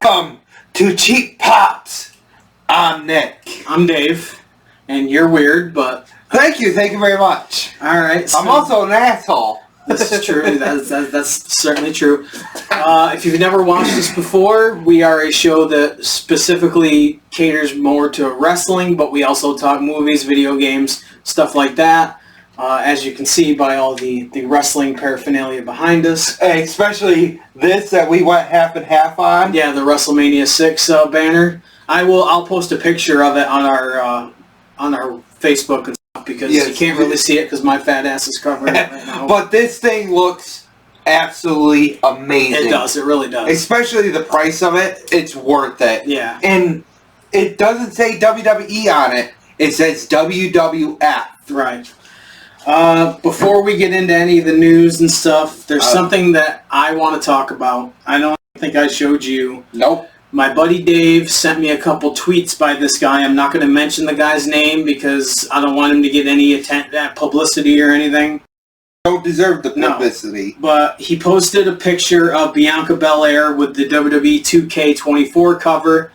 Welcome to Cheap Pops. I'm Nick. I'm Dave, and you're weird, but... Thank you very much. Alright. So I'm also an asshole. This is true, that's certainly true. If you've never watched this before, we are a show that specifically caters more to wrestling, but we also talk movies, video games, stuff like that. As you can see by all the wrestling paraphernalia behind us. And especially this that we went half and half on. Yeah, the WrestleMania 6 banner. I'll post a picture of it on our Facebook and stuff because you can't really see it because my fat ass is covering it right now. But this thing looks absolutely amazing. It does. It really does. Especially the price of it. It's worth it. Yeah. And it doesn't say WWE on it. It says WWF. Right. Before we get into any of the news and stuff, there's something that I want to talk about. I don't think I showed you. Nope. My buddy Dave sent me a couple tweets by this guy. I'm not going to mention the guy's name because I don't want him to get any publicity or anything. Don't deserve the publicity. No. But he posted a picture of Bianca Belair with the WWE 2K24 cover,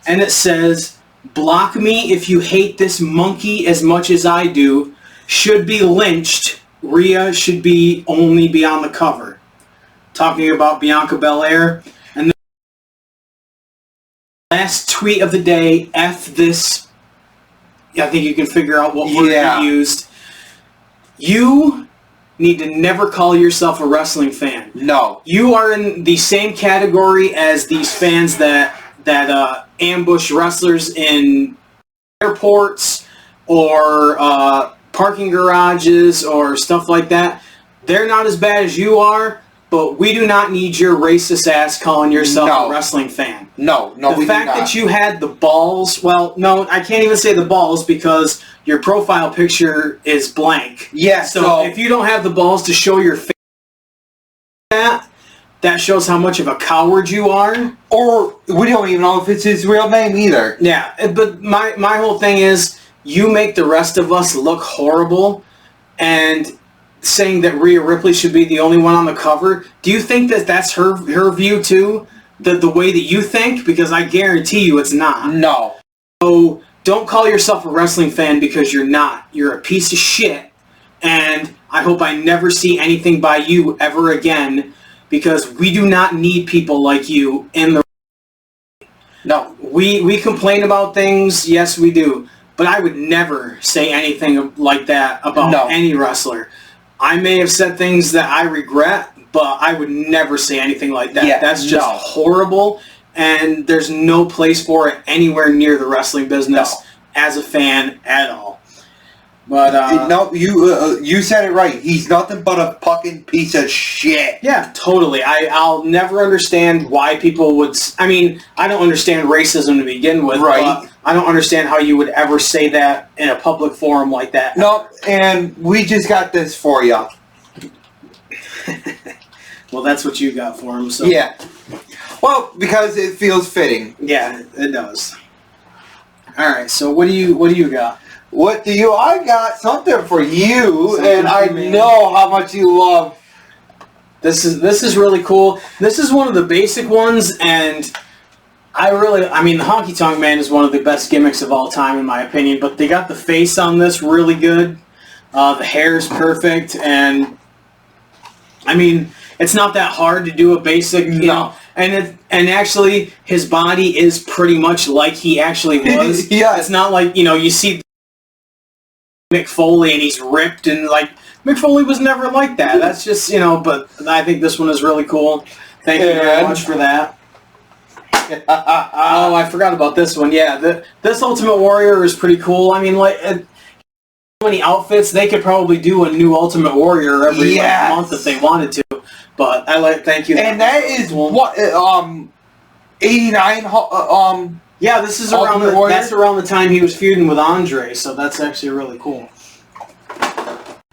and it says, "Block me if you hate this monkey as much as I do. Should be lynched. Rhea should only be on the cover." Talking about Bianca Belair. And the last tweet of the day, F this. I think you can figure out what word he used. You need to never call yourself a wrestling fan. No. You are in the same category as these fans that ambush wrestlers in airports or parking garages or stuff like that. They're not as bad as you are, but we do not need your racist ass calling yourself a wrestling fan. No, the fact that you had the balls, well, no, I can't even say the balls because your profile picture is blank. Yeah, so if you don't have the balls to show your face, that shows how much of a coward you are. Or we don't even know if it's his real name either. Yeah, but my whole thing is, you make the rest of us look horrible, and saying that Rhea Ripley should be the only one on the cover, do you think that that's her view too? The way that you think? Because I guarantee you it's not. No. So don't call yourself a wrestling fan because you're not. You're a piece of shit, and I hope I never see anything by you ever again because we do not need people like you in the... No. We complain about things, yes we do. But I would never say anything like that about any wrestler. I may have said things that I regret, but I would never say anything like that. Yeah, that's just horrible, and there's no place for it anywhere near the wrestling business as a fan at all. But no, you said it right. He's nothing but a fucking piece of shit. Yeah, totally. I'll never understand why people would... I mean, I don't understand racism to begin with. Right. But I don't understand how you would ever say that in a public forum like that. No, and we just got this for you. Well, that's what you got for him. So. Yeah. Well, because it feels fitting. Yeah, it does. All right. So what do you got? What do you? I got something for you, and I know how much you love. This is really cool. This is one of the basic ones, and I mean, the Honky Tonk Man is one of the best gimmicks of all time, in my opinion. But they got the face on this really good. The hair is perfect, and I mean, it's not that hard to do a basic, you know. And actually, his body is pretty much like he actually was. Yeah. It's not like, you know, you see Mick Foley and he's ripped and like Mick Foley was never like that. That's just, you know, but I think this one is really cool. Thank you very much for that. Oh, I forgot about this one. Yeah, this Ultimate Warrior is pretty cool. I mean, like, so many outfits, they could probably do a new Ultimate Warrior every month if they wanted to. But thank you. And that is what 89. Yeah, this is that's around the time he was feuding with Andre, so that's actually really cool.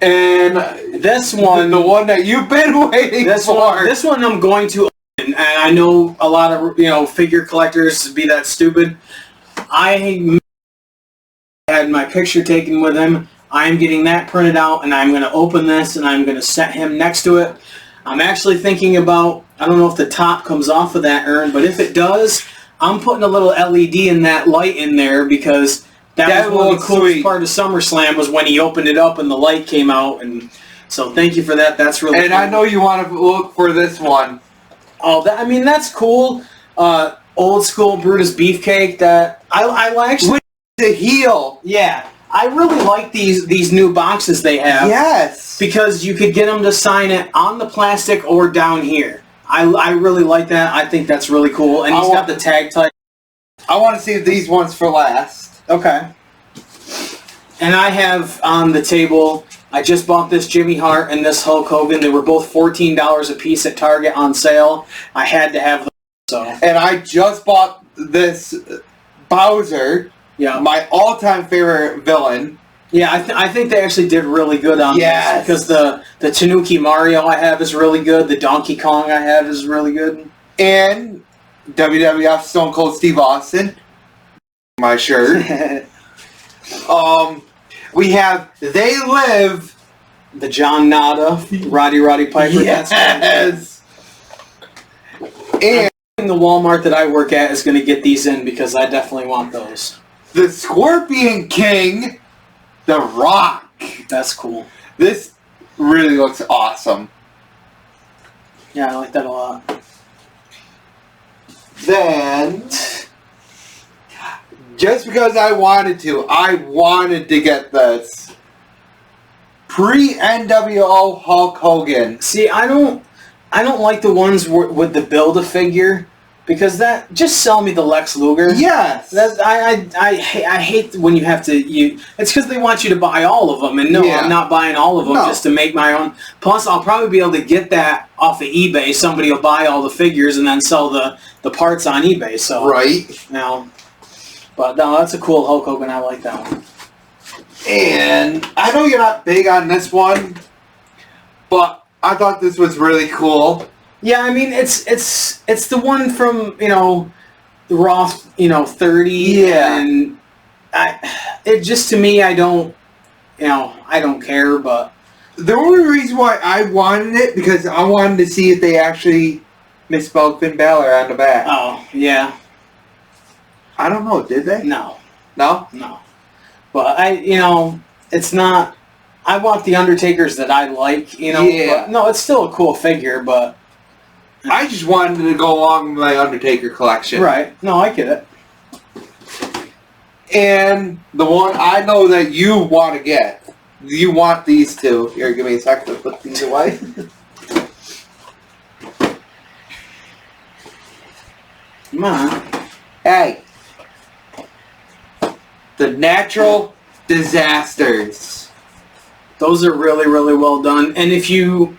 And this one, the one that you've been waiting for. This one I'm going to open, and I know a lot of figure collectors be that stupid. I had my picture taken with him. I'm getting that printed out, and I'm going to open this, and I'm going to set him next to it. I'm actually thinking about I don't know if the top comes off of that urn, but if it does, I'm putting a little LED in that light in there because that was one of the coolest part of SummerSlam was when he opened it up and the light came out. And so thank you for that. That's really cool. I know you want to look for this one. Oh, that's cool. Old school Brutus Beefcake that I actually... With the heel. Yeah. I really like these new boxes they have. Yes. Because you could get them to sign it on the plastic or down here. I really like that. I think that's really cool. And he's got the tag type. I want to see these ones for last. Okay. And I have on the table, I just bought this Jimmy Hart and this Hulk Hogan. They were both $14 a piece at Target on sale. I had to have them. So. And I just bought this Bowser. Yeah. My all-time favorite villain. Yeah, I think they actually did really good on this. Because the Tanuki Mario I have is really good. The Donkey Kong I have is really good. And WWF Stone Cold Steve Austin. My shirt. We have They Live. The John Nada, Roddy Piper. Yes. And the Walmart that I work at is going to get these in because I definitely want those. The Scorpion King, The Rock. That's cool. This really looks awesome. Yeah, I like that a lot. Then, just because I wanted to get this. Pre-NWO Hulk Hogan. See, I don't like the ones with the Build-A-Figure. Because that just sell me the Lex Luger. Yes. I hate when you have to it's because they want you to buy all of them, and no, I'm not buying all of them just to make my own. Plus, I'll probably be able to get that off of eBay. Somebody will buy all the figures and then sell the parts on eBay. So but no, that's a cool Hulk Hogan. I like that one. And I know you're not big on this one, but I thought this was really cool. Yeah, I mean it's the one from the Raw 30. Yeah. And it just to me I don't care, but the only reason why I wanted it because I wanted to see if they actually misspelled Finn Balor on the back. Oh yeah. I don't know. Did they? No. No. No. But it's not. I want the Undertakers that I like. Yeah. But, no, it's still a cool figure, but. I just wanted to go along with my Undertaker collection. Right. No, I get it. And the one I know that you want to get. You want these two. Here, give me a second to put these away. Come on. Hey. The Natural Disasters. Those are really, really well done. And if you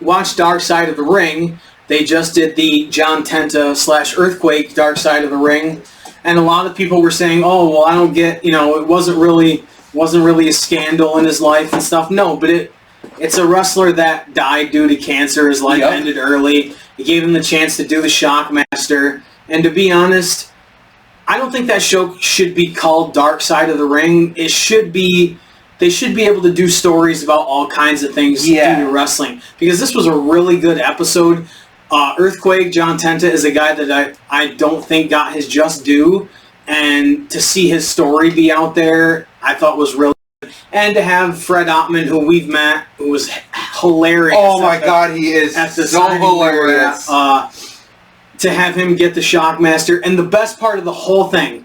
watch Dark Side of the Ring, they just did the John Tenta / Earthquake Dark Side of the Ring, and a lot of people were saying, "Oh, well, I don't get, it wasn't really a scandal in his life and stuff." No, but it's a wrestler that died due to cancer. His life ended early. It gave him the chance to do the Shockmaster, and to be honest, I don't think that show should be called Dark Side of the Ring. It should be. They should be able to do stories about all kinds of things due to wrestling, because this was a really good episode. Earthquake, John Tenta is a guy that I don't think got his just due, and to see his story be out there, I thought was really good. And to have Fred Ottman, who we've met, who was hilarious. Oh my God, he is so hilarious. To have him get the Shockmaster, and the best part of the whole thing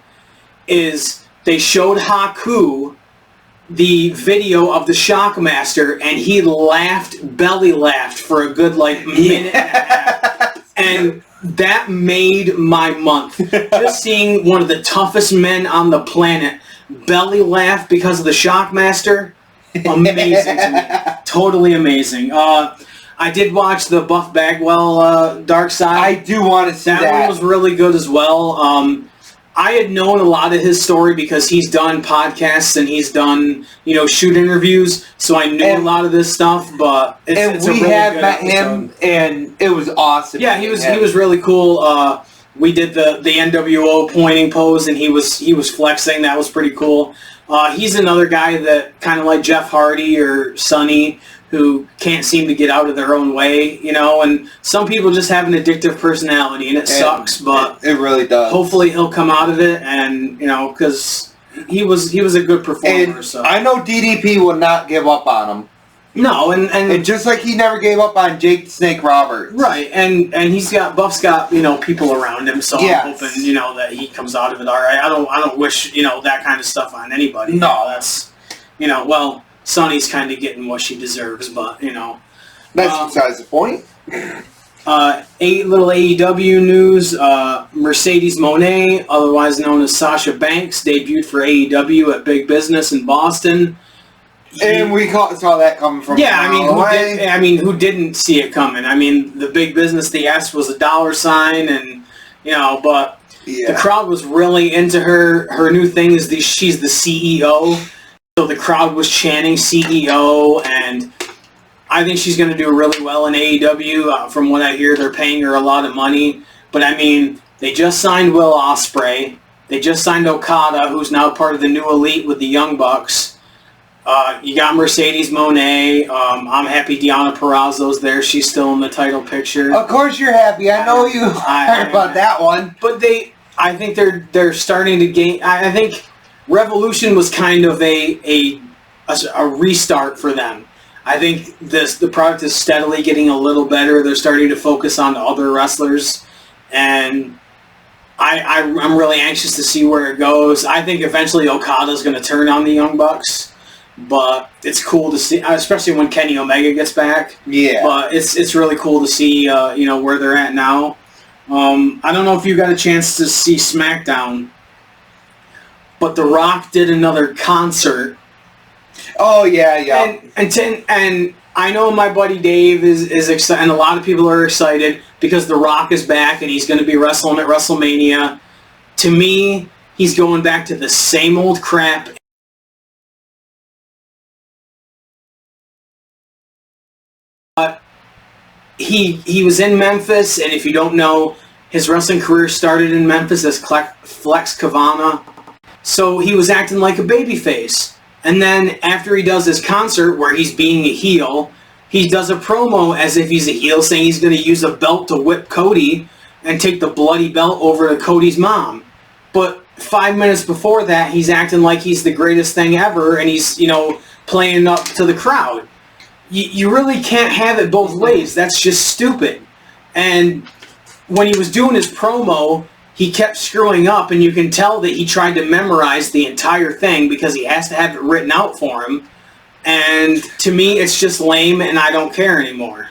is they showed Haku the video of the Shockmaster, and he belly laughed for a good minute and a half. And that made my month. Just seeing one of the toughest men on the planet belly laugh because of the Shockmaster, amazing to me. Totally amazing. I did watch the Buff Bagwell Dark Side. I do want to see that. That one was really good as well. I had known a lot of his story because he's done podcasts and he's done, shoot interviews, so I knew a lot of this stuff, but it's a really good met him, and it was awesome. Yeah, he was really cool. we did the NWO pointing pose, and he was flexing. That was pretty cool. He's another guy that kind of like Jeff Hardy or Sonny, who can't seem to get out of their own way, you know. And some people just have an addictive personality, and it sucks. But it really does. Hopefully, he'll come out of it, and you know, because he was a good performer. And so I know DDP will not give up on him. No, and just like he never gave up on Jake the Snake Roberts. Right, and Buff's got, you know, people around him, so I'm hoping, you know, that he comes out of it all right. I don't wish, you know, that kind of stuff on anybody. No, that's, you know, well, Sonny's kind of getting what she deserves, but you know, that's besides the point. Little AEW news: Mercedes Moné, otherwise known as Sasha Banks, debuted for AEW at Big Business in Boston. And we saw that coming from who didn't see it coming? I mean, the Big Business, the S was a $, and you know, but the crowd was really into her. Her new thing is she's the CEO, so the crowd was chanting CEO, and I think she's going to do really well in AEW. From what I hear, they're paying her a lot of money, but I mean, they just signed Will Ospreay. They just signed Okada, who's now part of the New Elite with the Young Bucks. You got Mercedes Moné. I'm happy Deonna Purrazzo's there. She's still in the title picture. Of course you're happy. I know you heard about that one. But I think they're starting to gain. I think Revolution was kind of a restart for them. I think the product is steadily getting a little better. They're starting to focus on other wrestlers, and I'm really anxious to see where it goes. I think eventually Okada's going to turn on the Young Bucks. But it's cool to see, especially when Kenny Omega gets back. Yeah. But it's really cool to see, you know, where they're at now. I don't know if you got a chance to see SmackDown, but The Rock did another concert. Oh yeah. And I know my buddy Dave is excited, and a lot of people are excited because The Rock is back and he's going to be wrestling at WrestleMania. To me, he's going back to the same old crap. He was in Memphis, and if you don't know, his wrestling career started in Memphis as Flex Kavana. So he was acting like a babyface. And then after he does his concert where he's being a heel, he does a promo as if he's a heel, saying he's going to use a belt to whip Cody and take the bloody belt over to Cody's mom. But 5 minutes before that, he's acting like he's the greatest thing ever, and he's, you know, playing up to the crowd. You really can't have it both ways. That's just stupid. And when he was doing his promo, he kept screwing up, and you can tell that he tried to memorize the entire thing because he has to have it written out for him. And to me, it's just lame, and I don't care anymore.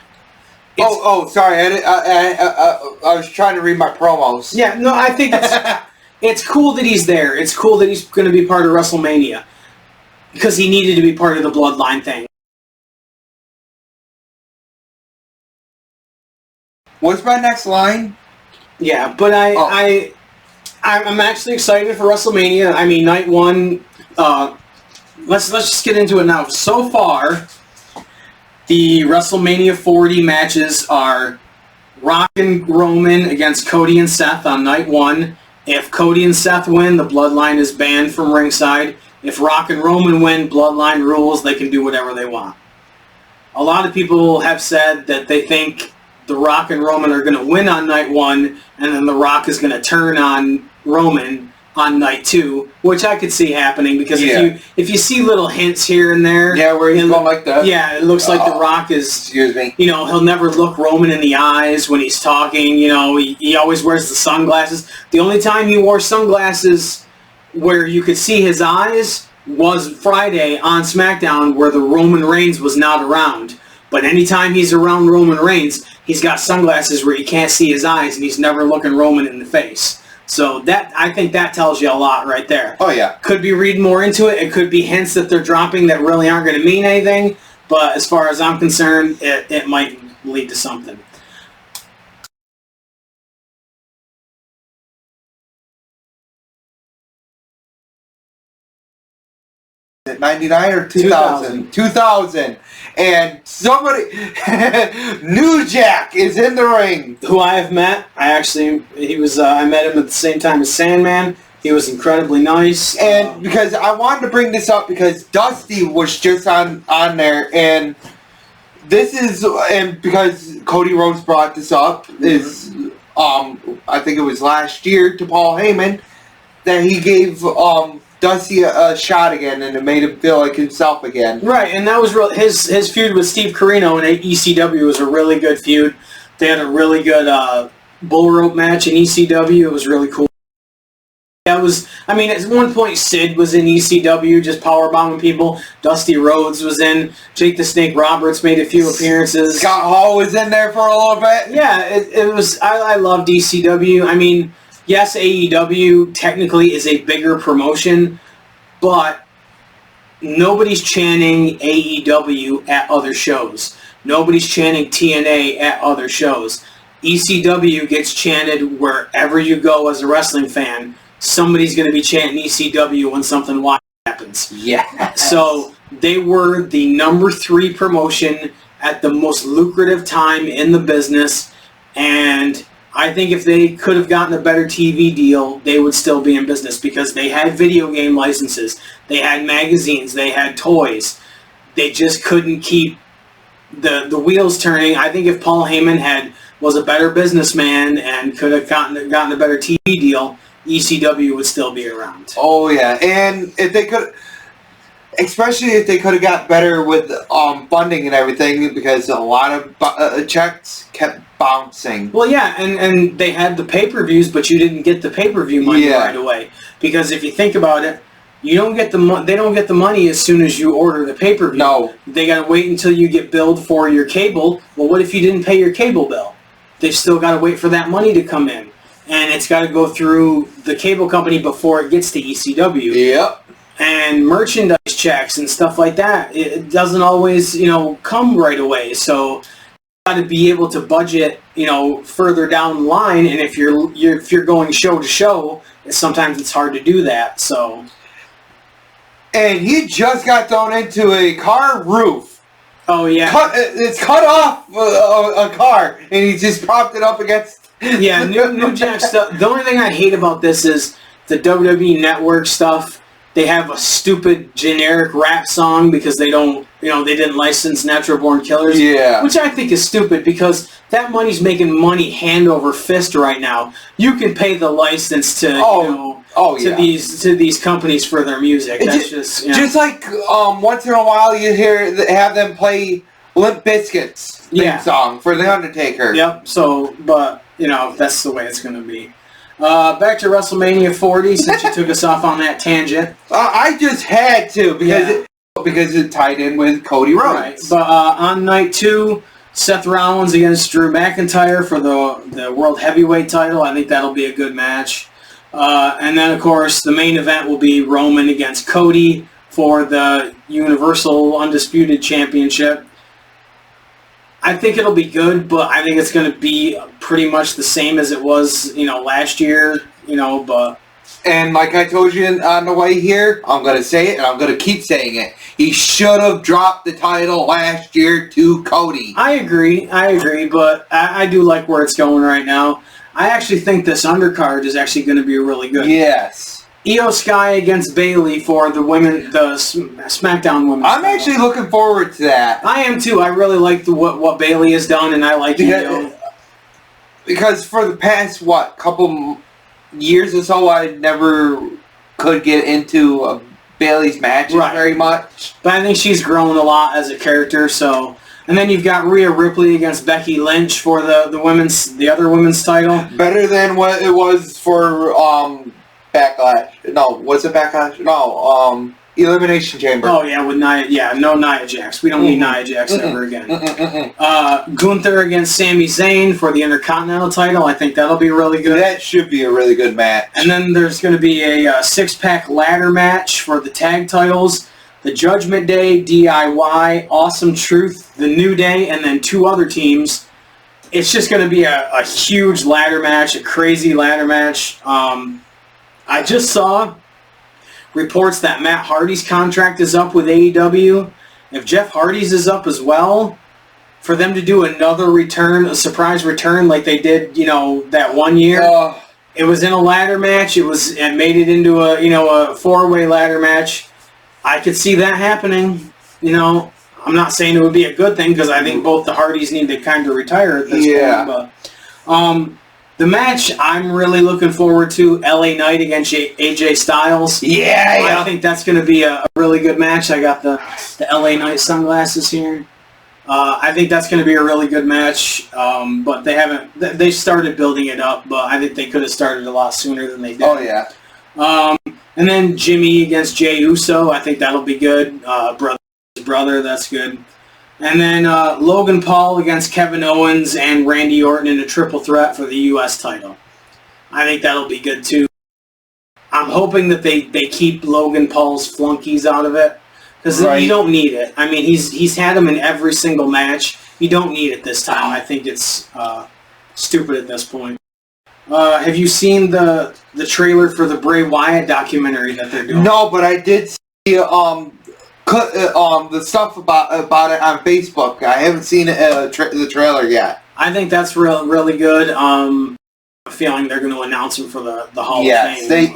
Sorry. I was trying to read my promos. Yeah, no, I think it's cool that he's there. It's cool that he's going to be part of WrestleMania because he needed to be part of the Bloodline thing. What's my next line? Yeah, but I'm actually excited for WrestleMania. I mean, night one. Let's just get into it now. So far, the WrestleMania 40 matches are Rock and Roman against Cody and Seth on night one. If Cody and Seth win, the Bloodline is banned from ringside. If Rock and Roman win, Bloodline rules. They can do whatever they want. A lot of people have said that they think The Rock and Roman are going to win on night one, and then The Rock is going to turn on Roman on night two, which I could see happening because if you see little hints here and there, where he's going like that, it looks like The Rock is. Excuse me. You know, he'll never look Roman in the eyes when he's talking. You know, he always wears the sunglasses. The only time he wore sunglasses where you could see his eyes was Friday on SmackDown, where the Roman Reigns was not around. But anytime he's around Roman Reigns, he's got sunglasses where you can't see his eyes, and he's never looking Roman in the face. So I think that tells you a lot right there. Oh, yeah. Could be reading more into it. It could be hints that they're dropping that really aren't going to mean anything. But as far as I'm concerned, it might lead to something. 99 or 2000? 2000. And somebody, New Jack is in the ring. Who I have met. I met him at the same time as Sandman. He was incredibly nice. And because I wanted to bring this up because Dusty was just on there, and because Cody Rhodes brought this up, is I think it was last year to Paul Heyman, that he gave Dusty a shot again, and it made him feel like himself again. Right, and that was his feud with Steve Corino in ECW was a really good feud. They had a really good bull rope match in ECW. It was really cool. At one point Sid was in ECW, just powerbombing people. Dusty Rhodes was in. Jake the Snake Roberts made a few appearances. Scott Hall was in there for a little bit. Yeah, it was. I loved ECW. I mean, yes, AEW technically is a bigger promotion, but nobody's chanting AEW at other shows. Nobody's chanting TNA at other shows. ECW gets chanted wherever you go as a wrestling fan. Somebody's going to be chanting ECW when something wild happens. Yeah. So they were the number 3 promotion at the most lucrative time in the business, and I think if they could have gotten a better TV deal, they would still be in business because they had video game licenses, they had magazines, they had toys. They just couldn't keep the wheels turning. I think if Paul Heyman was a better businessman and could have gotten a better TV deal, ECW would still be around. Oh yeah, and if they could, especially if they could have got better with funding and everything, because a lot of checks kept bouncing. Well, yeah, and they had the pay-per-views, but you didn't get the pay-per-view money right away. Because if you think about it, they don't get the money as soon as you order the pay-per-view. No, they got to wait until you get billed for your cable. Well, what if you didn't pay your cable bill? They've still got to wait for that money to come in. And it's got to go through the cable company before it gets to ECW. Yep. And merchandise checks and stuff like that, it doesn't always, come right away. So you got to be able to budget, further down the line. And if you're going show to show, sometimes it's hard to do that. So. And he just got thrown into a car roof. Oh yeah. It's cut off a car, and he just propped it up against. Yeah, New Jack stuff. The only thing I hate about this is the WWE Network stuff. They have a stupid generic rap song because they didn't license Natural Born Killers. Yeah. Which I think is stupid because that money's making money hand over fist right now. You can pay the license to these companies for their music. That's just like once in a while you have them play Limp Bizkit's theme song for The Undertaker. Yep. So, but that's the way it's going to be. Back to WrestleMania 40, since you took us off on that tangent. I just had to because it tied in with Cody Rhodes. Right. But on night 2, Seth Rollins against Drew McIntyre for the World Heavyweight title. I think that'll be a good match. And then, of course, the main event will be Roman against Cody for the Universal Undisputed Championship. I think it'll be good, but I think it's going to be pretty much the same as it was, last year, but... And like I told you on the way here, I'm going to say it, and I'm going to keep saying it. He should have dropped the title last year to Cody. I agree, but I do like where it's going right now. I actually think this undercard is actually going to be really good. Yes. Io Sky against Bayley for the SmackDown women's I'm actually looking forward to that. I am too. I really like what Bayley has done, and I like Io. Because for the past, couple years or so, I never could get into Bayley's matches very much. But I think she's grown a lot as a character, so... And then you've got Rhea Ripley against Becky Lynch for the other women's title. Better than what it was for Backlash. No, was it Backlash? No, Elimination Chamber. Oh yeah, with Nia. Yeah, no Nia Jax. We don't need Nia Jax ever again. Gunther against Sami Zayn for the Intercontinental title. I think that'll be really good. That should be a really good match. And then there's going to be a 6-pack ladder match for the tag titles. The Judgment Day, DIY, Awesome Truth, The New Day, and then 2 other teams. It's just going to be a huge ladder match, a crazy ladder match. I just saw reports that Matt Hardy's contract is up with AEW. If Jeff Hardy's is up as well, for them to do another return, a surprise return like they did, that one year. It was in a ladder match. It made it into a 4-way ladder match. I could see that happening. I'm not saying it would be a good thing because I think both the Hardys need to kind of retire at this point. But the match I'm really looking forward to, LA Knight against AJ Styles. I think that's going to be a really good match. I got the LA Knight sunglasses here. I think that's going to be a really good match, but they started building it up, but I think they could have started a lot sooner than they did. Oh, yeah. And then Jimmy against Jey Uso, I think that'll be good. Brother, that's good. And then Logan Paul against Kevin Owens and Randy Orton in a triple threat for the U.S. title. I think that'll be good, too. I'm hoping that they keep Logan Paul's flunkies out of it. Because you don't need it. I mean, he's had them in every single match. You don't need it this time. I think it's stupid at this point. Have you seen the trailer for the Bray Wyatt documentary that they're doing? No, but I did see the stuff about it on Facebook. I haven't seen the trailer yet. I think that's really good. I'm feeling they're going to announce him for the Hall of Fame.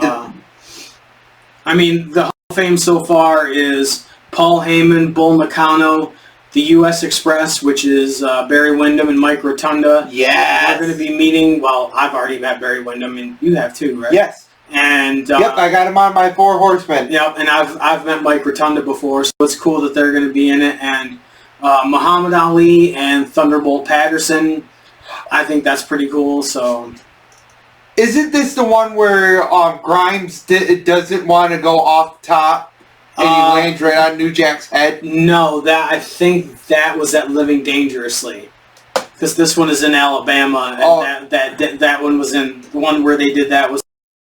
I mean, the Hall of Fame so far is Paul Heyman, Bull Nakano, the U.S. Express, which is Barry Windham and Mike Rotunda. Yes. We're going to be meeting, I've already met Barry Windham, and you have too, right? Yes. And I got him on my 4 horsemen. Yep, and I've met Mike Rotunda before, so it's cool that they're going to be in it. And Muhammad Ali and Thunderbolt Patterson, I think that's pretty cool, so... Isn't this the one where Grimes doesn't want to go off top and he lands right on New Jack's head? No, I think that was at Living Dangerously. Because this one is in Alabama, and that one was in... The one where they did that was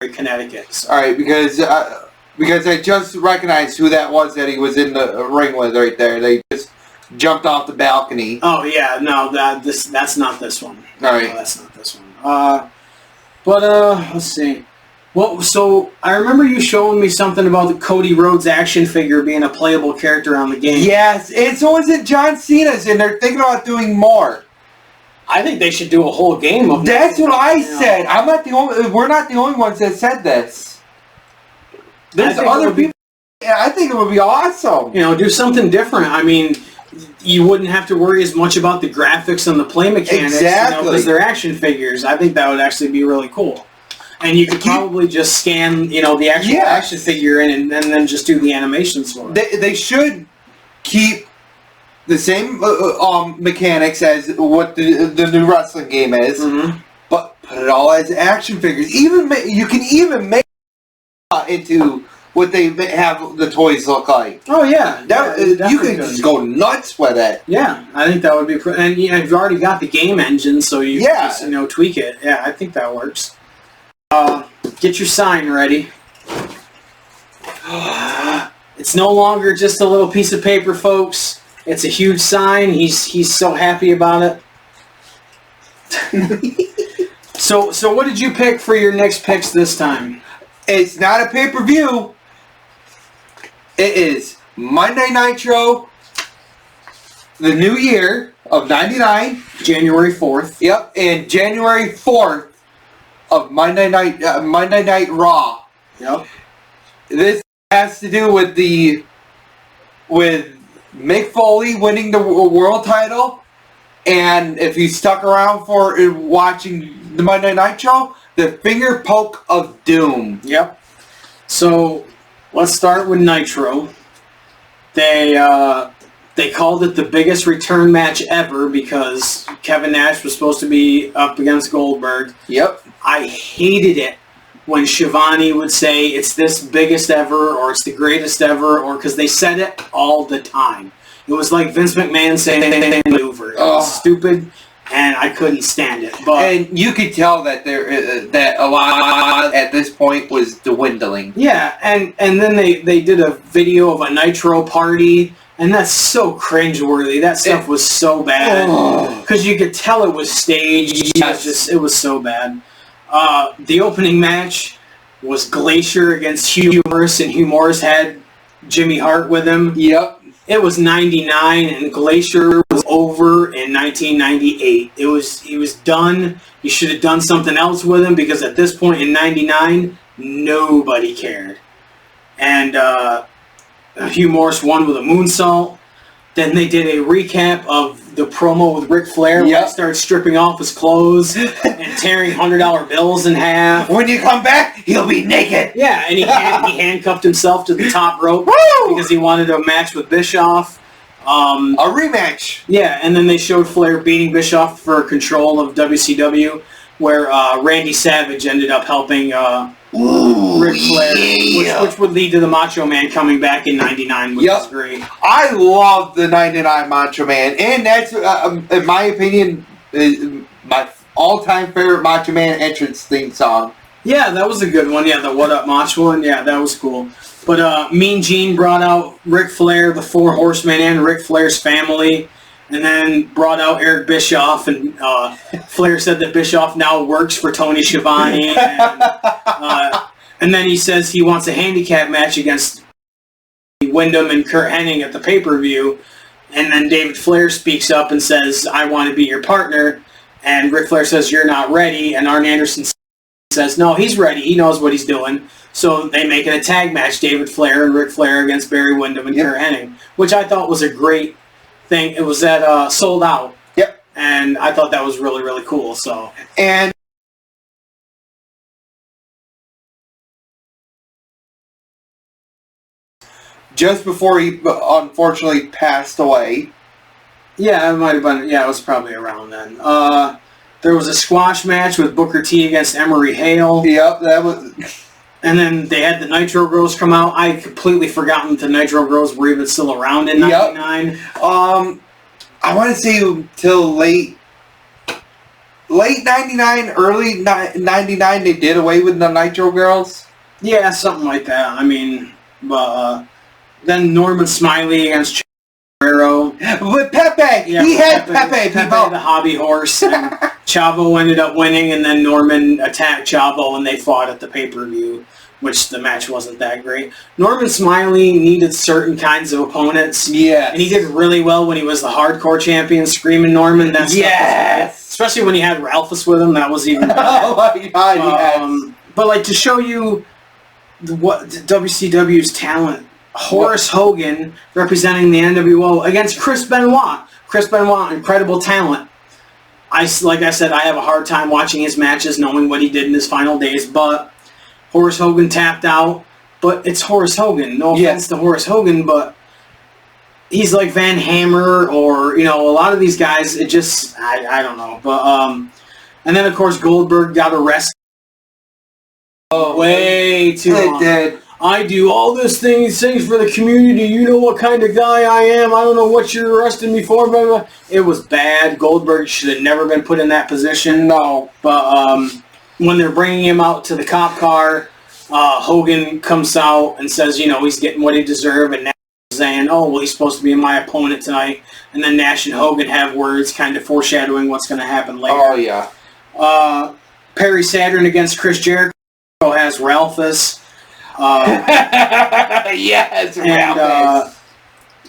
in Connecticut. So. All right, because I just recognized who that was that he was in the ring with right there. They just jumped off the balcony. Oh, yeah, no, that's not this one. All right. No, that's not this one. But, let's see. Well, so, I remember you showing me something about the Cody Rhodes action figure being a playable character on the game. Yes, and so is it John Cena's, and they're thinking about doing more. I think they should do a whole game of That's what I said. We're not the only ones that said this. There's other people. I think it would be awesome. Do something different. I mean... You wouldn't have to worry as much about the graphics and the play mechanics, because they're action figures. I think that would actually be really cool. And you could probably just scan, the actual action figure in and then just do the animations for it. They should keep the same mechanics as what the new wrestling game is, but put it all as action figures. You can even make into what they have the toys look like. Oh, yeah. You can just go nuts with it. Yeah, I think that would be... And you've already got the game engine, so you can just, tweak it. Yeah, I think that works. Get your sign ready. It's no longer just a little piece of paper, folks. It's a huge sign. He's so happy about it. So what did you pick for your next picks this time? It's not a pay-per-view. It is Monday Nitro, the new year of '99. January 4th. Yep, and January 4th of Monday Night Raw. Yep. This has to do with Mick Foley winning the world title, and if you stuck around for watching the Monday Night Show, the finger poke of doom. Yep. So let's start with Nitro. They called it the biggest return match ever because Kevin Nash was supposed to be up against Goldberg. Yep. I hated it when Shivani would say it's this biggest ever or it's the greatest ever, or because they said it all the time. It was like Vince McMahon saying maneuver. It was stupid, and I couldn't stand it. And you could tell that that a lot at this point was dwindling. Yeah, and then they did a video of a Nitro party, and that's so cringeworthy. That stuff was so bad because you could tell it was staged. It was so bad. The opening match was Glacier against Hugh Morris, and Hugh Morris had Jimmy Hart with him. Yep. It was 99, and Glacier was over in 1998. He was done. You should have done something else with him, because at this point in 99, nobody cared. And Hugh Morris won with a moonsault. Then they did a recap of the promo with Ric Flair, where he started stripping off his clothes and tearing $100 bills in half. When you come back, he'll be naked. Yeah, and he handcuffed himself to the top rope because he wanted a match with Bischoff. A rematch. Yeah, and then they showed Flair beating Bischoff for control of WCW, where Randy Savage ended up helping Ric Flair, which would lead to the Macho Man coming back in 99, which is great. I love the 99 Macho Man, and that's, in my opinion, my all-time favorite Macho Man entrance theme song. Yeah, that was a good one. Yeah, the What Up Macho one. Yeah, that was cool. But Mean Gene brought out Ric Flair, the Four Horsemen, and Ric Flair's family, and then brought out Eric Bischoff, and Flair said that Bischoff now works for Tony Schiavone, and then he says he wants a handicap match against Wyndham and Kurt Hennig at the pay-per-view, and then David Flair speaks up and says, I want to be your partner, and Ric Flair says, you're not ready, and Arn Anderson says, no, he's ready, he knows what he's doing. So they make it a tag match, David Flair and Ric Flair against Barry Windham and Kurt Hennig, which I thought was a great thing. It was at Sold Out. Yep. And I thought that was really, really cool. So. And just before he unfortunately passed away. Yeah, it might have been. Yeah, it was probably around then. There was a squash match with Booker T against Emery Hale. Yep, that was. And then they had the Nitro Girls come out. I had completely forgotten that the Nitro Girls were even still around in 99. I want to say till late 99, early 99, they did away with the Nitro Girls. Yeah, something like that. I mean, but then Norman Smiley against Guerrero. With Pepe! Yeah, he had Pepe, people. The hobby horse. And Chavo ended up winning, and then Norman attacked Chavo, and they fought at the pay-per-view, which the match wasn't that great. Norman Smiley needed certain kinds of opponents. Yeah. And he did really well when he was the hardcore champion, Screaming Norman. Yes! Especially when he had Ralphus with him, that was even better. Oh my God, yes. But like, to show you what WCW's talent, Horace Hogan representing the NWO against Chris Benoit. Chris Benoit, incredible talent. Like I said, I have a hard time watching his matches, knowing what he did in his final days, but Horace Hogan tapped out. But it's Horace Hogan. No offense to Horace Hogan, but he's like Van Hammer, or, you know, a lot of these guys, it just, I don't know. But, and then, of course, Goldberg got arrested. Way too long. It did. I do all this things for the community. You know what kind of guy I am. I don't know what you're arresting me for. Blah, blah. It was bad. Goldberg should have never been put in that position. No. But when they're bringing him out to the cop car, Hogan comes out and says, you know, he's getting what he deserves. And Nash is saying, oh, well, he's supposed to be my opponent tonight. And then Nash and Hogan have words kind of foreshadowing what's going to happen later. Oh, yeah. Perry Saturn against Chris Jericho has Ralphus. Yes, and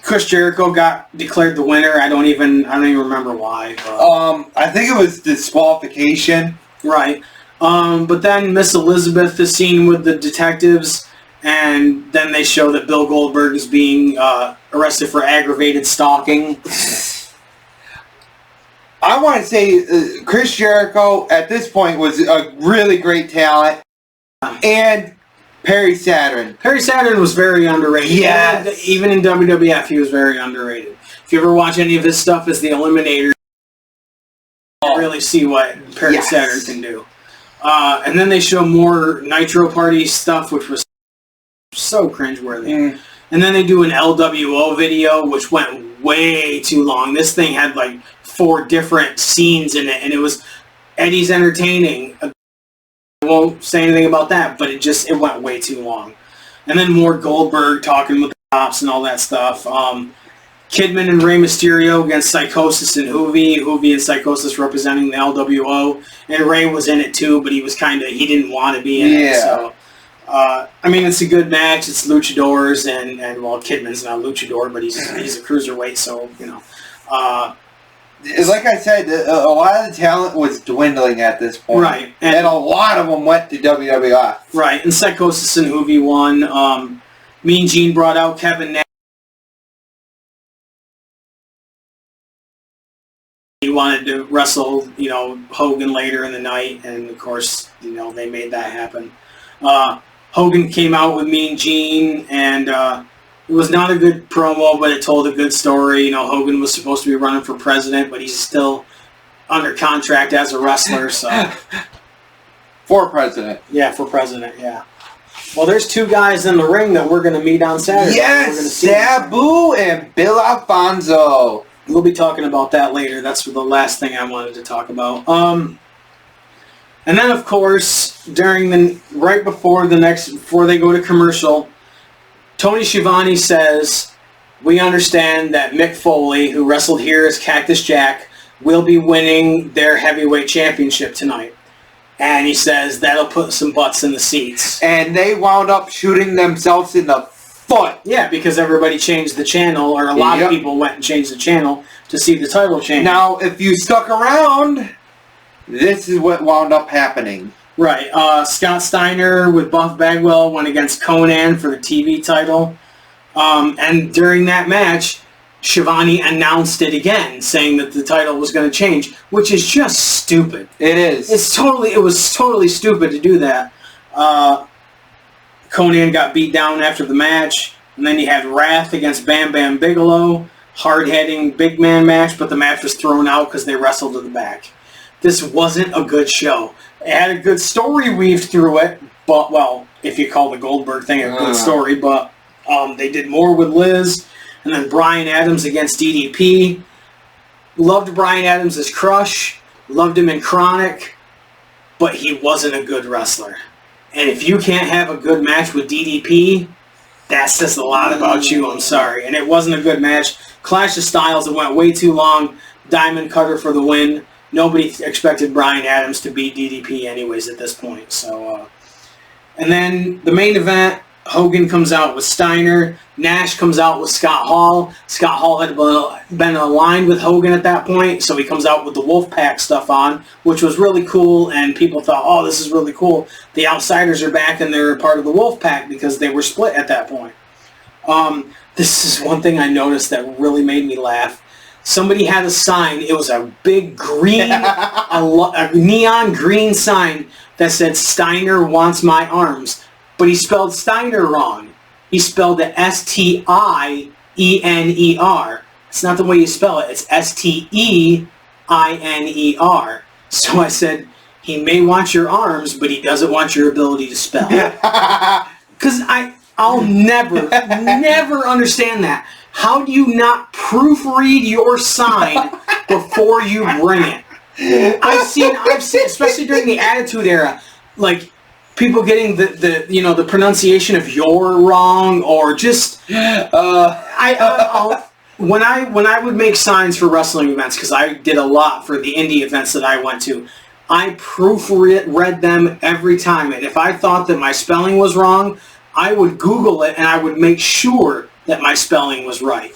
Chris Jericho got declared the winner. I don't even remember why. But. I think it was disqualification. Right. But then Miss Elizabeth is seen with the detectives, and then they show that Bill Goldberg is being arrested for aggravated stalking. I want to say Chris Jericho at this point was a really great talent, and Perry Saturn. Perry Saturn was very underrated. Yes. Even in WWF, he was very underrated. If you ever watch any of his stuff as the Eliminator, you really see what Perry Saturn can do. And then they show more Nitro Party stuff, which was so cringeworthy. And then they do an LWO video, which went way too long. This thing had like 4 different scenes in it, and it was Eddie's entertaining. I won't say anything about that, but it went way too long. And then more Goldberg talking with the cops and all that stuff. Kidman and Rey Mysterio against Psychosis and Hoovy and Psychosis representing the LWO. And Rey was in it too, but he didn't want to be in it. So I mean, it's a good match. It's luchadors, and well, Kidman's not a luchador, but he's a cruiserweight, so, you know. Like I said, a lot of the talent was dwindling at this point. Right. And a lot of them went to WWF. Right, and Psychosis and Hoovy won. Mean Gene brought out Kevin Nash. He wanted to wrestle, you know, Hogan later in the night, and of course, you know, they made that happen. Hogan came out with Mean Gene, and it was not a good promo, but it told a good story. You know, Hogan was supposed to be running for president, but he's still under contract as a wrestler, so... For president. Yeah, for president, yeah. Well, there's two guys in the ring that we're going to meet on Saturday. Yes, Sabu and Bill Alfonso. We'll be talking about that later. That's the last thing I wanted to talk about. And then, of course, right before they go to commercial, Tony Schiavone says, "We understand that Mick Foley, who wrestled here as Cactus Jack, will be winning their heavyweight championship tonight." And he says that'll put some butts in the seats. And they wound up shooting themselves in the foot. Yeah, because everybody changed the channel, or a lot of people went and changed the channel to see the title change. Now, if you stuck around, this is what wound up happening. Right. Scott Steiner with Buff Bagwell went against Conan for the TV title. And during that match, Schiavone announced it again, saying that the title was going to change, which is just stupid. It is. It was totally stupid to do that. Conan got beat down after the match, and then you had Wrath against Bam Bam Bigelow, hard-hitting big man match, but the match was thrown out because they wrestled to the back. This wasn't a good show. It had a good story weaved through it, but, well, if you call the Goldberg thing a good story, but they did more with Liz. And then Bryan Adams against DDP. Loved Bryan Adams as Crush. Loved him in Chronic. But he wasn't a good wrestler. And if you can't have a good match with DDP, that says a lot about you, I'm sorry. And it wasn't a good match. Clash of Styles, it went way too long. Diamond Cutter for the win. Nobody expected Bryan Adams to beat DDP anyways at this point. So, and then the main event, Hogan comes out with Steiner. Nash comes out with Scott Hall. Scott Hall had been aligned with Hogan at that point, so he comes out with the Wolfpack stuff on, which was really cool, and people thought, oh, this is really cool. The Outsiders are back, and they're part of the Wolfpack because they were split at that point. This is one thing I noticed that really made me laugh. Somebody had a sign. It was a big green, a neon green sign that said, "Steiner wants my arms." But he spelled Steiner wrong. He spelled it Stiiner. It's not the way you spell it. It's Steiner. So I said, he may want your arms, but he doesn't want your ability to spell. Because I'll never understand that. How do you not proofread your sign before you bring it? I've seen, especially during the Attitude Era, like, people getting the pronunciation of "your" wrong, or just when I would make signs for wrestling events, because I did a lot for the indie events that I went to, I proofread them every time, and if I thought that my spelling was wrong, I would Google it and I would make sure that my spelling was right.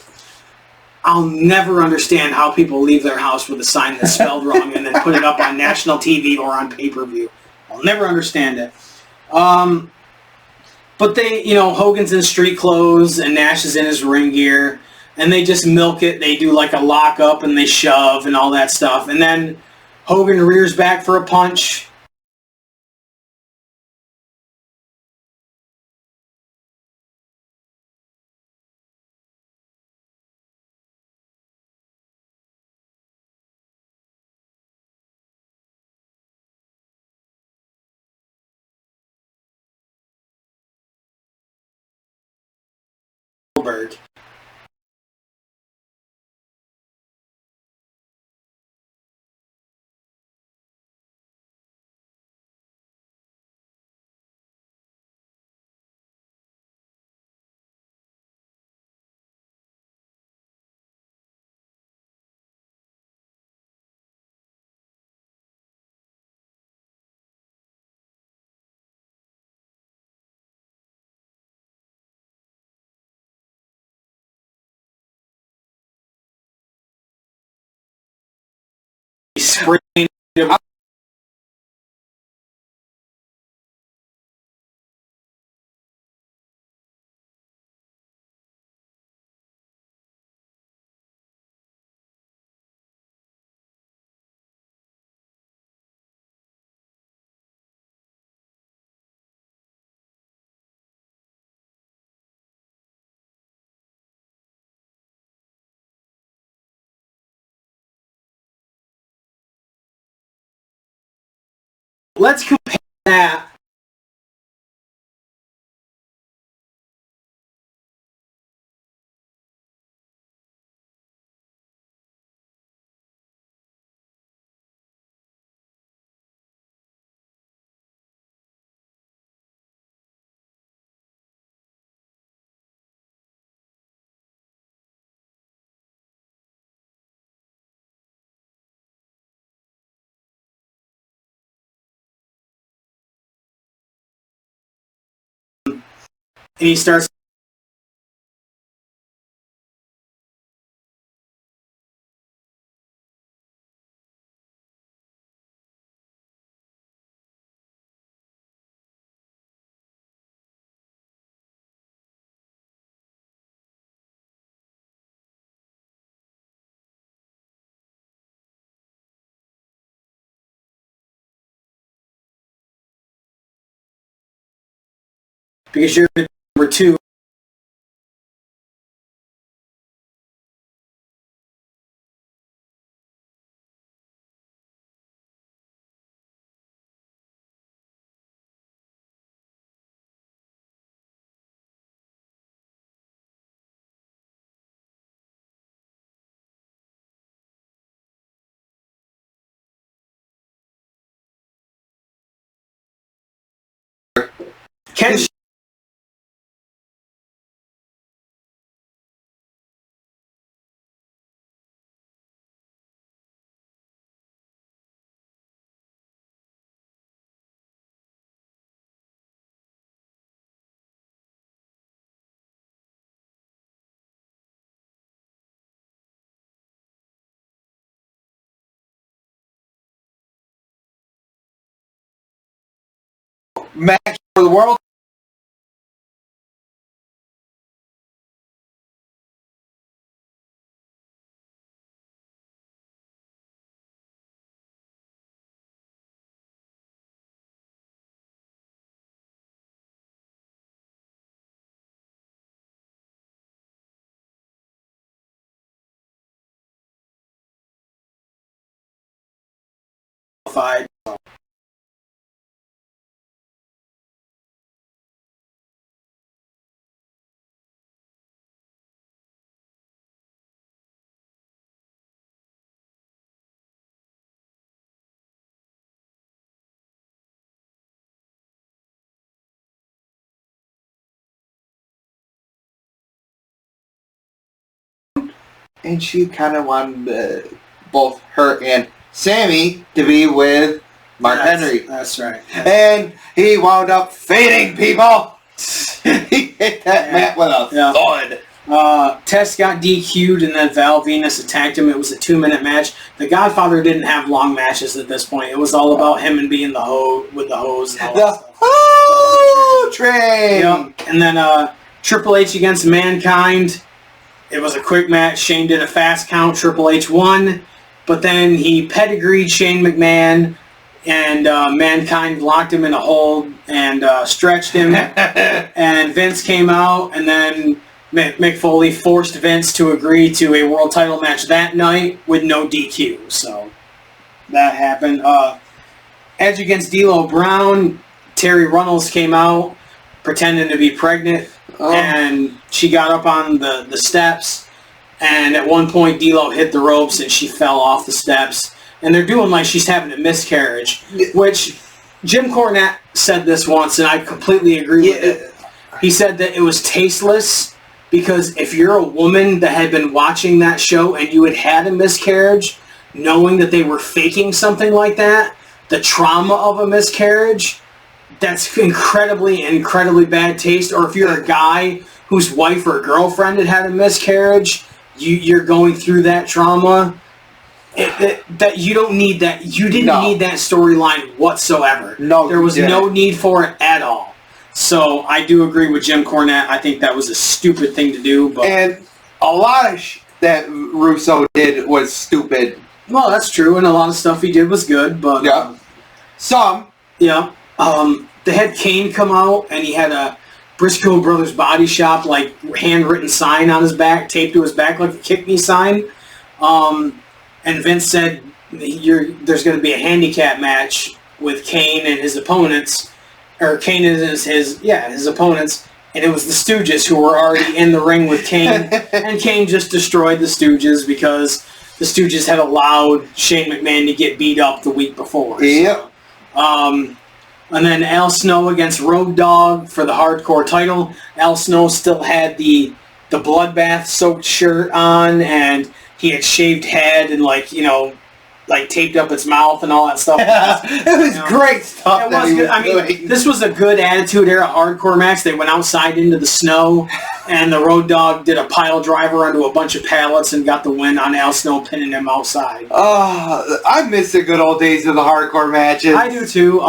I'll never understand how people leave their house with a sign that's spelled wrong and then put it up on national TV or on pay-per-view. I'll never understand it. But Hogan's in street clothes and Nash is in his ring gear, and they just milk it. They do like a lockup and they shove and all that stuff. And then Hogan rears back for a punch. Goldberg. spraying. Let's compare that. And he starts. Because you're number 2. Ken. Match for the world. And she kind of wanted both her and Sammy to be with Mark Henry. That's right. And he wound up fading, people. He hit that mat with a thud. Test got DQ'd and then Val Venus attacked him. It was a 2-minute match. The Godfather didn't have long matches at this point. It was all about him and being the hose with the hose and all that stuff. Oh, train. Yep. And then Triple H against Mankind. It was a quick match. Shane did a fast count. Triple H won. But then he pedigreed Shane McMahon, and Mankind locked him in a hold and stretched him. And Vince came out, and then Mick Foley forced Vince to agree to a world title match that night with no DQ. So that happened. Edge against D'Lo Brown. Terry Runnels came out pretending to be pregnant. And she got up on the steps, and at one point D'Lo hit the ropes and she fell off the steps. And they're doing like she's having a miscarriage, which Jim Cornette said this once, and I completely agree with it. He said that it was tasteless because if you're a woman that had been watching that show and you had had a miscarriage, knowing that they were faking something like that, the trauma of a miscarriage, that's incredibly, incredibly bad taste. Or if you're a guy whose wife or girlfriend had a miscarriage, you're going through that trauma. that you don't need that. You didn't need that storyline whatsoever. No, there was no need for it at all. So I do agree with Jim Cornette. I think that was a stupid thing to do. But and a lot of that Russo did was stupid. Well, that's true, and a lot of stuff he did was good. But some. Yeah. They had Kane come out, and he had a Briscoe Brothers Body Shop like handwritten sign on his back, taped to his back like a kick me sign. And Vince said there's going to be a handicap match with Kane and his opponents, or Kane and his opponents, and it was the Stooges who were already in the ring with Kane, and Kane just destroyed the Stooges because the Stooges had allowed Shane McMahon to get beat up the week before. Yep. So, and then Al Snow against Road Dogg for the hardcore title. Al Snow still had the bloodbath soaked shirt on, and he had shaved head and taped up its mouth and all that stuff. It was great stuff. It was good. I mean, this was a good Attitude Era hardcore match. They went outside into the snow, and the Road Dogg did a pile driver onto a bunch of pallets and got the win on Al Snow, pinning him outside. I miss the good old days of the hardcore matches. I do too.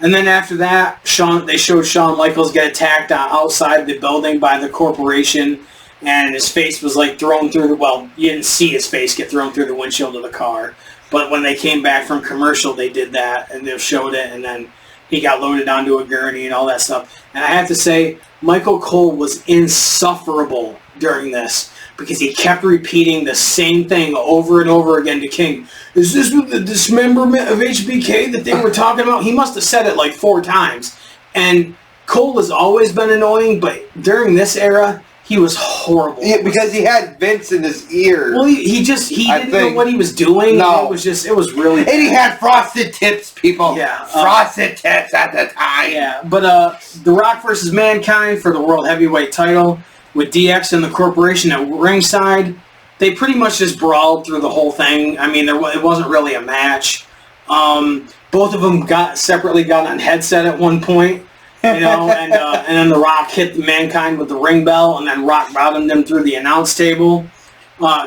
And then after that, they showed Shawn Michaels get attacked outside the building by the corporation, and his face was thrown through you didn't see his face get thrown through the windshield of the car, but when they came back from commercial, they did that, and they showed it, and then he got loaded onto a gurney and all that stuff. And I have to say, Michael Cole was insufferable during this, because he kept repeating the same thing over and over again to King. Is this the dismemberment of HBK that they were talking about? He must have said it 4 times. And Cole has always been annoying, but during this era, he was horrible. Yeah, because he had Vince in his ear. Well, he didn't know what he was doing. No. It was really bad. And he had frosted tips, people. Yeah. Frosted tips at the time. Yeah, but The Rock versus Mankind for the World Heavyweight title with DX and the Corporation at ringside. They pretty much just brawled through the whole thing. I mean, it wasn't really a match. Both of them separately got on headset at one point, and then The Rock hit Mankind with the ring bell, and then Rock bottomed him through the announce table.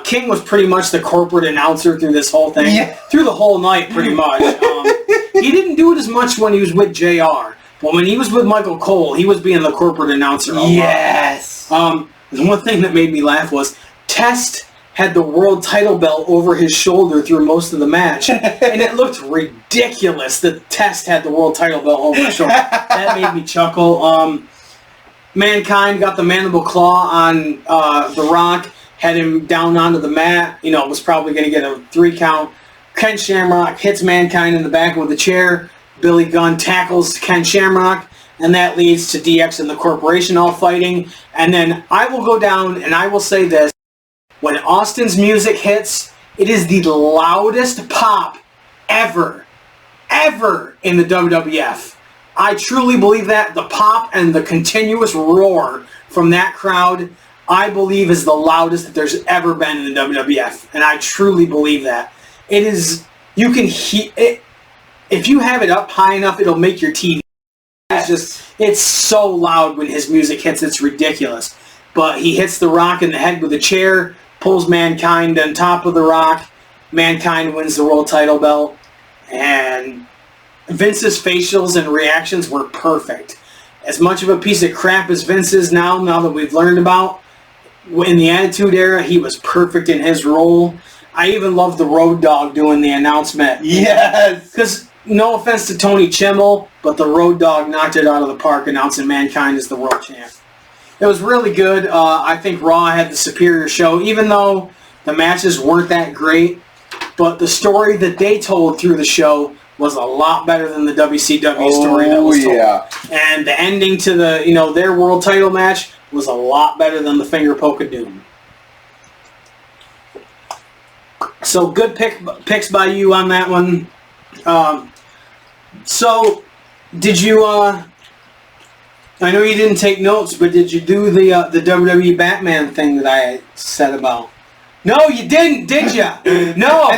King was pretty much the corporate announcer through this whole thing, through the whole night, pretty much. He didn't do it as much when he was with JR, but when he was with Michael Cole, he was being the corporate announcer. Yes. The one thing that made me laugh was Test had the world title belt over his shoulder through most of the match, and it looked ridiculous that Test had the world title belt over his shoulder. That made me chuckle. Mankind got the mandible claw on The Rock, had him down onto the mat, was probably going to get a 3 count. Ken Shamrock hits Mankind in the back with a chair. Billy Gunn tackles Ken Shamrock, and that leads to DX and the Corporation all fighting. And then I will go down and I will say this. When Austin's music hits, it is the loudest pop ever in the WWF. I truly believe that. The pop and the continuous roar from that crowd, I believe, is the loudest that there's ever been in the WWF. And I truly believe that. It is, you can hear it. If you have it up high enough, it'll make your TV. It's so loud when his music hits, it's ridiculous. But he hits The Rock in the head with a chair, pulls Mankind on top of The Rock. Mankind wins the world title belt. And Vince's facials and reactions were perfect. As much of a piece of crap as Vince is now that we've learned about, in the Attitude Era, he was perfect in his role. I even love the Road Dogg doing the announcement. Yes! Because, no offense to Tony Chimmel, but the Road Dogg knocked it out of the park announcing Mankind as the world champ. It was really good. I think Raw had the superior show, even though the matches weren't that great. But the story that they told through the show was a lot better than the WCW story that was told. Yeah. And the ending to the their world title match was a lot better than the Finger Poke of Doom. So good picks by you on that one. So did you? I know you didn't take notes, but did you do the WWE Batman thing that I said about? No, you didn't, did you? No.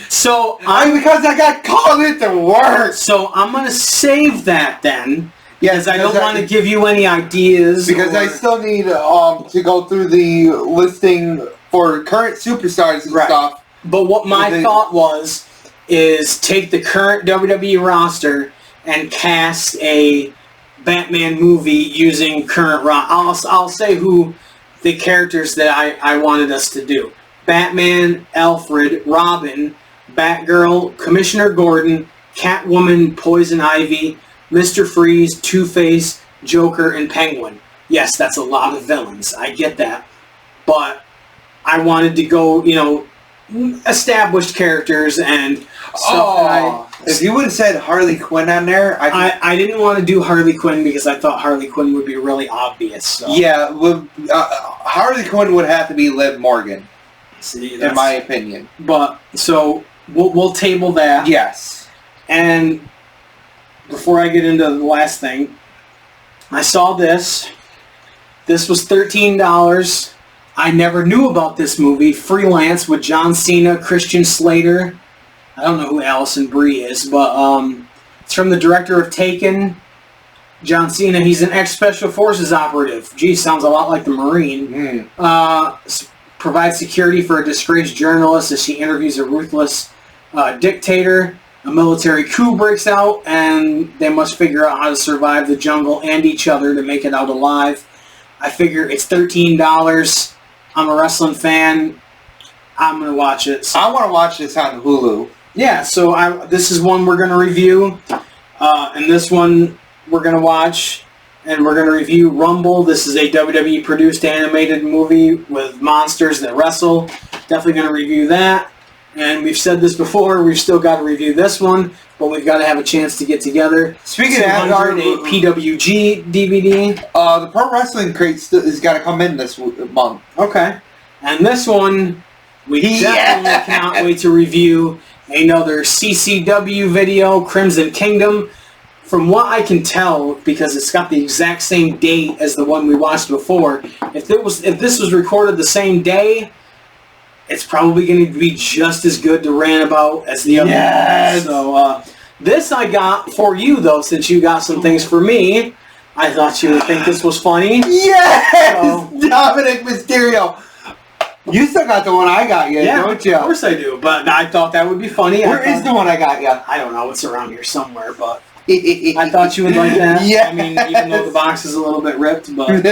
So because I got called into work. So I'm gonna save that then. Yes, I don't want to give you any ideas. Because I still need to go through the listing for current superstars and stuff. But what my thought was is take the current WWE roster and cast a Batman movie using current I'll say who the characters that I wanted us to do. Batman, Alfred, Robin, Batgirl, Commissioner Gordon, Catwoman, Poison Ivy, Mr. Freeze, Two-Face, Joker, and Penguin. Yes, that's a lot of villains. I get that. But I wanted to go, established characters and stuff. If you would have said Harley Quinn on there, I didn't want to do Harley Quinn because I thought Harley Quinn would be really obvious. So. Yeah, Harley Quinn would have to be Liv Morgan. See, in my opinion. But so we'll table that. Yes. And before I get into the last thing, I saw this. This was $13. I never knew about this movie, Freelance, with John Cena, Christian Slater. I don't know who Allison Brie is, but it's from the director of Taken, John Cena. He's an ex-Special Forces operative. Gee, sounds a lot like the Marine. Provides security for a disgraced journalist as she interviews a ruthless dictator. A military coup breaks out, and they must figure out how to survive the jungle and each other to make it out alive. I figure it's $13. I'm a wrestling fan. I'm going to watch it. So. I want to watch this on Hulu. Yeah, so this is one we're going to review. And this one we're going to watch. And we're going to review Rumble. This is a WWE-produced animated movie with monsters that wrestle. Definitely going to review that. And we've said this before, we've still got to review this one, but we've got to have a chance to get together. Speaking of that, a PWG DVD. The Pro Wrestling Crate is got to come in this month. Okay. And this one, we definitely cannot wait to review another CCW video, Crimson Kingdom. From what I can tell, because it's got the exact same date as the one we watched before, if this was recorded the same day, it's probably going to be just as good to rant about as the other one. So, this I got for you, though, since you got some things for me. I thought you would think this was funny. Yes! So, Dominic Mysterio. You still got the one I got you, don't you? Of course I do, but I thought that would be funny. Where is the one I got you? I don't know. It's around here somewhere, but I thought you would like that. Yeah. I mean, even though the box is a little bit ripped, but...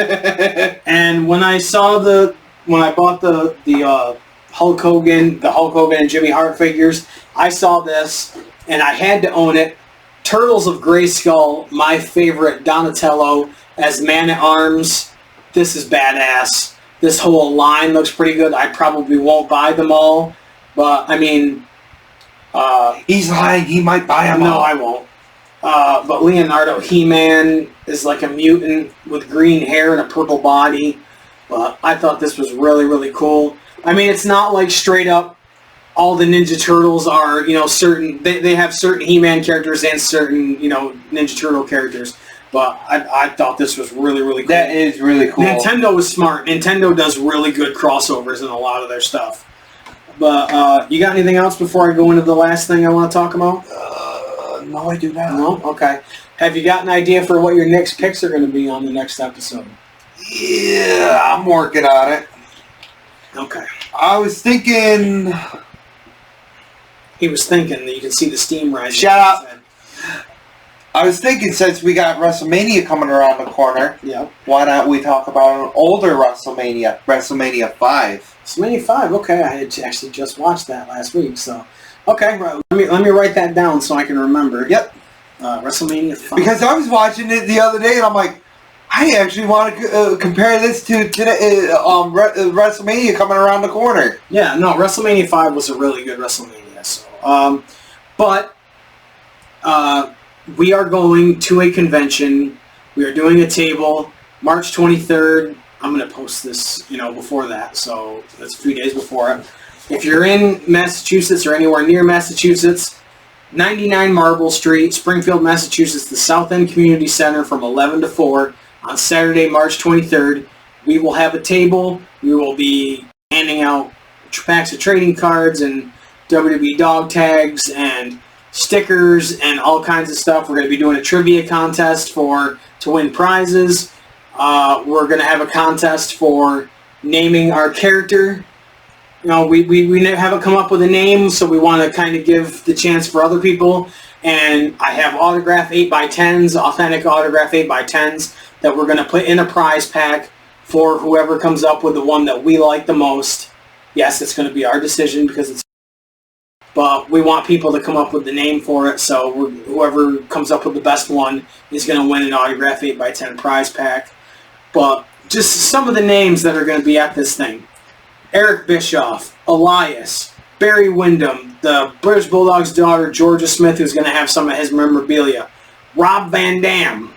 And when I bought the Hulk Hogan and Jimmy Hart figures, I saw this, and I had to own it. Turtles of Grayskull, my favorite Donatello as Man-at-Arms. This is badass. This whole line looks pretty good. I probably won't buy them all, but, I mean... He's lying. He might buy them all. No, I won't. But Leonardo He-Man is like a mutant with green hair and a purple body. But I thought this was really, really cool. I mean, it's not like straight up all the Ninja Turtles are, certain... They have certain He-Man characters and certain, Ninja Turtle characters. But I thought this was really, really cool. That is really cool. Nintendo was smart. Nintendo does really good crossovers in a lot of their stuff. But you got anything else before I go into the last thing I want to talk about? No, I do not. No? Okay. Have you got an idea for what your next picks are going to be on the next episode? Yeah, I'm working on it. Okay. I was thinking... He was thinking that you can see the steam rising. Shut up. I was thinking since we got WrestleMania coming around the corner, why not we talk about an older WrestleMania, WrestleMania 5. WrestleMania 5, okay. I had actually just watched that last week, so... Okay, let me write that down so I can remember. Yep. WrestleMania 5. Because I was watching it the other day and I'm like, I actually want to compare this to today, WrestleMania coming around the corner. Yeah, no, WrestleMania 5 was a really good WrestleMania. So, we are going to a convention. We are doing a table March 23rd. I'm going to post this, before that. So that's a few days before it. If you're in Massachusetts or anywhere near Massachusetts, 99 Marble Street, Springfield, Massachusetts, the South End Community Center from 11 to 4 on Saturday, March 23rd. We will have a table. We will be handing out packs of trading cards and WWE dog tags and stickers and all kinds of stuff. We're going to be doing a trivia contest to win prizes. We're going to have a contest for naming our character. we haven't come up with a name, so we want to kind of give the chance for other people. And I have autograph 8x10s, authentic autograph 8x10s that we're going to put in a prize pack for whoever comes up with the one that we like the most. Yes, it's going to be our decision because it's... But we want people to come up with the name for it, so whoever comes up with the best one is going to win an autograph 8x10 prize pack. But just some of the names that are going to be at this thing. Eric Bischoff, Elias, Barry Windham, the British Bulldog's daughter, Georgia Smith, who's going to have some of his memorabilia. Rob Van Dam,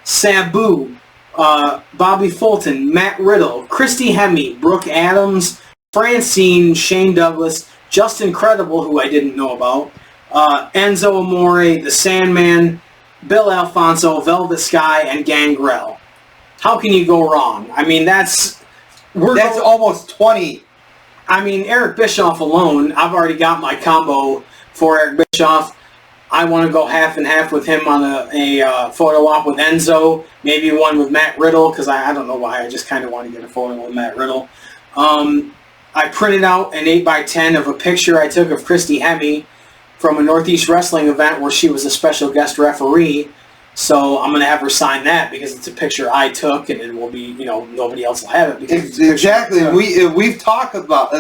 Sabu, Bobby Fulton, Matt Riddle, Christy Hemme, Brooke Adams, Francine, Shane Douglas, Justin Credible, who I didn't know about, Enzo Amore, The Sandman, Bill Alfonso, Velvet Sky, and Gangrel. How can you go wrong? I mean, that's almost 20. I mean, Eric Bischoff alone, I've already got my combo for Eric Bischoff. I want to go half and half with him on a photo op with Enzo, maybe one with Matt Riddle, because I don't know why, I just kind of want to get a photo with Matt Riddle. I printed out an 8x10 of a picture I took of Christy Hemme from a Northeast Wrestling event where she was a special guest referee. So I'm going to have her sign that because it's a picture I took, and it will be, nobody else will have it. Because exactly. We've talked about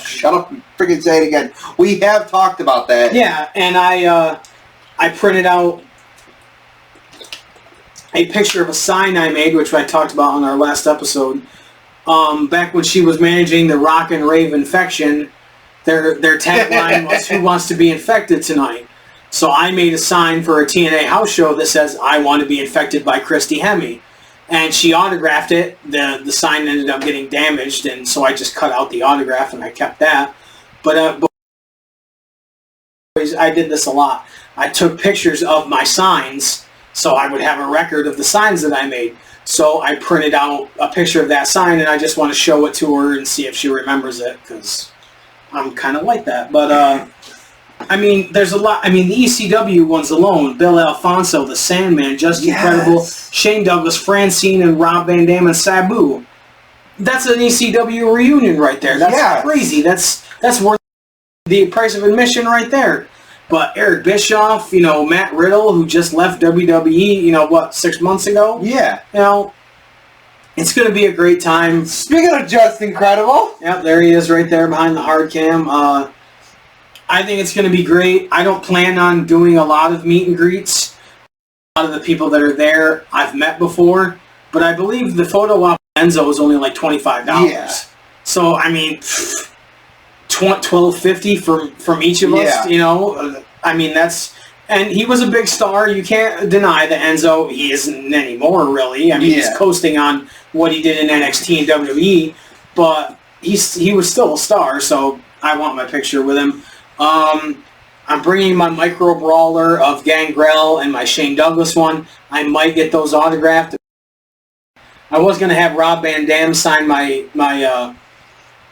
shut up and freaking say it again. We have talked about that. Yeah, and I printed out a picture of a sign I made, which I talked about on our last episode. Back when she was managing the Rock and Rave Infection, their tagline was, "Who wants to be infected tonight?" So I made a sign for a TNA house show that says, "I want to be infected by Christy Hemme." And she autographed it. The sign ended up getting damaged, and so I just cut out the autograph and I kept that. But I did this a lot. I took pictures of my signs so I would have a record of the signs that I made. So I printed out a picture of that sign, and I just want to show it to her and see if she remembers it, because I'm kind of like that. But, I mean, there's a lot. I mean, the ECW ones alone, Bill Alfonso, The Sandman, Justin Credible, Shane Douglas, Francine, and Rob Van Dam, and Sabu. That's an ECW reunion right there. That's crazy. That's worth the price of admission right there. But Eric Bischoff, Matt Riddle, who just left WWE, 6 months ago? Yeah. It's going to be a great time. Speaking of Justin Credible. Yep, there he is right there behind the hard cam. I think it's going to be great. I don't plan on doing a lot of meet and greets. A lot of the people that are there I've met before. But I believe the photo op Enzo was only like $25. Yeah. So, I mean... $12.50 from each of us, I mean, that's... And he was a big star. You can't deny that Enzo, he isn't anymore, really. I mean, he's coasting on what he did in NXT and WWE, but he was still a star, so I want my picture with him. I'm bringing my Micro Brawler of Gangrel and my Shane Douglas one. I might get those autographed. I was going to have Rob Van Dam sign my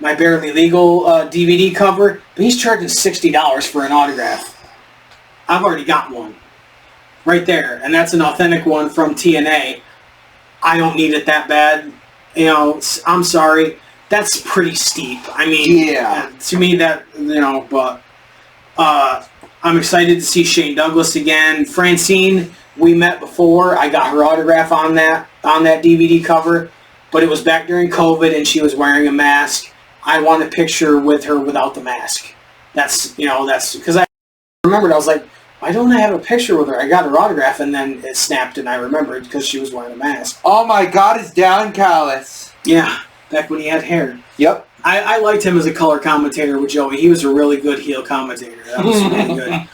Barely Legal DVD cover, but he's charging $60 for an autograph. I've already got one. Right there. And that's an authentic one from TNA. I don't need it that bad. I'm sorry. That's pretty steep. I mean, to me that, but I'm excited to see Shane Douglas again. Francine, we met before. I got her autograph on that DVD cover, but it was back during COVID and she was wearing a mask. I want a picture with her without the mask. That's because I remembered. I was like, why don't I have a picture with her? I got her autograph, and then it snapped, and I remembered because she was wearing a mask. Oh my God, it's Don Callis. Yeah, back when he had hair. Yep. I liked him as a color commentator with Joey. He was a really good heel commentator. That was really good.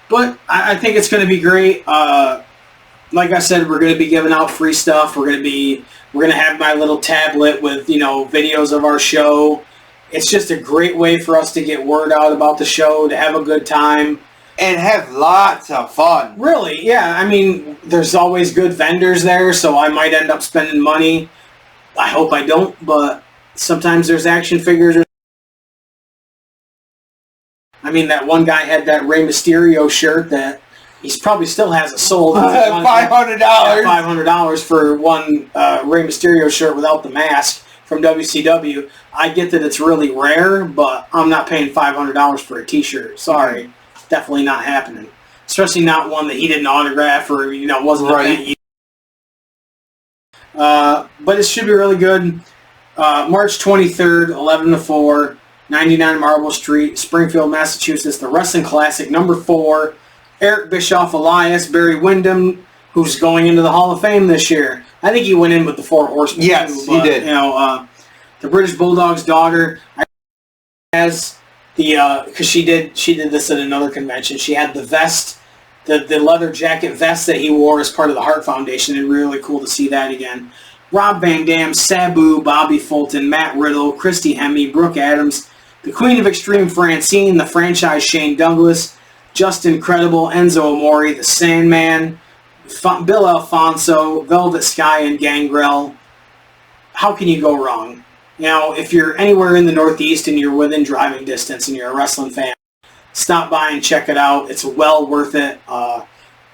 But I think it's going to be great. Like I said, we're going to be giving out free stuff. We're going to have my little tablet with, videos of our show. It's just a great way for us to get word out about the show, to have a good time. And have lots of fun. Really, yeah. I mean, there's always good vendors there, so I might end up spending money. I hope I don't, but sometimes there's action figures. I mean, that one guy had that Rey Mysterio shirt that he probably still has it sold. $500. $500 for one Rey Mysterio shirt without the mask. from WCW. I get that it's really rare, but I'm not paying $500 for a T-shirt. Sorry, definitely not happening. Especially not one that he didn't autograph or wasn't right. But it should be really good. March 23rd, 11 to 4, 99 Marble Street, Springfield, Massachusetts. The Wrestling Classic -- 4. Eric Bischoff, Elias, Barry Windham, who's going into the Hall of Fame this year. I think he went in with the 4 Horsemen. Yes, too, but, he did. The British Bulldog's daughter has because she did this at another convention. She had the vest, the leather jacket vest that he wore as part of the Hart Foundation. And really cool to see that again. Rob Van Dam, Sabu, Bobby Fulton, Matt Riddle, Christy Hemme, Brooke Adams, the Queen of Extreme Francine, the franchise Shane Douglas, Justin Credible, Enzo Amore, the Sandman, Bill Alfonso, Velvet Sky, and Gangrel. How can you go wrong? If you're anywhere in the Northeast and you're within driving distance and you're a wrestling fan, stop by and check it out. It's well worth it.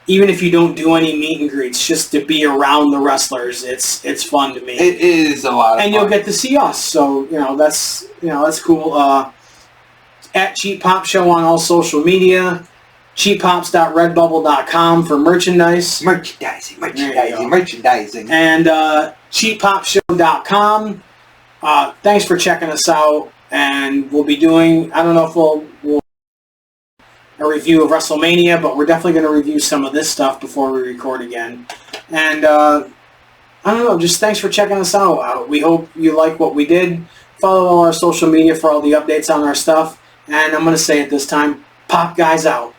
Even if you don't do any meet and greets, just to be around the wrestlers, it's fun to me. It is a lot of fun. And you'll get to see us, so that's cool. At Cheap Pop Show on all social media, cheappops.redbubble.com for merchandise. Merchandising. And cheappopshow.com. Thanks for checking us out, and we'll be doing, I don't know if we'll a review of WrestleMania, but we're definitely going to review some of this stuff before we record again. And I don't know, just thanks for checking us out. We hope you like what we did. Follow all our social media for all the updates on our stuff. And I'm going to say it this time, Pop Guys out.